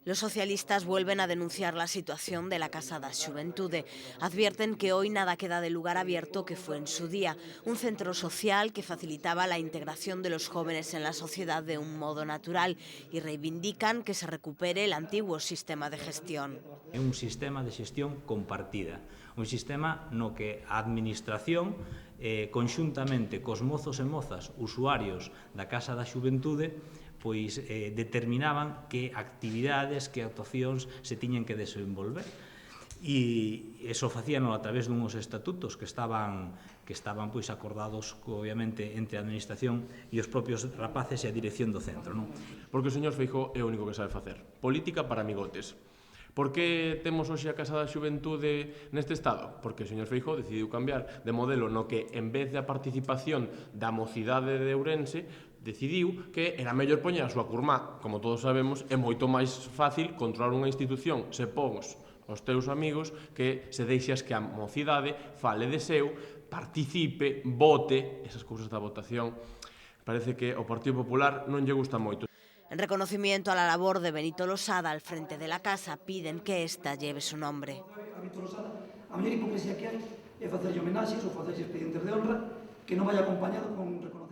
Los socialistas vuelven a denunciar la situación de la Casa da Xuventude. Advierten que hoy nada queda del lugar abierto que fue en su día, un centro social que facilitaba la integración de los jóvenes en la sociedad de un modo natural, y reivindican que se recupere el antiguo sistema de gestión. É un sistema de xestión compartida, un sistema no que a administración conxuntamente cos mozos e mozas usuarios da Casa da Xuventude pois determinaban que actividades, que actuacións se tiñan que desenvolver. E iso facíano a través dunhos estatutos que estaban pois acordados obviamente entre a administración e os propios rapaces e a dirección do centro, non? Porque o señor Feijóo é o único que sabe facer política para amigotes. Por que temos hoxe a Casa da Xuventude neste estado? Porque o señor Feijóo decidiu cambiar de modelo no que, en vez da participación da mocidade de Ourense, decidiu que era mellor poñer a súa curmá. Como todos sabemos, é moito máis fácil controlar unha institución se pons os teus amigos que se deixas que a mocidade fale de seu, participe, vote, esas cousas da votación. Parece que ao Partido Popular non lle gusta moito. En reconocimiento a la labor de Benito Losada al frente de la casa, piden que ésta lleve su nombre. A Benito Losada, a maior hipocresía que hai é facerlle homenaxes ou facerlle expedientes de honra que non vai acompañado con reconocimiento.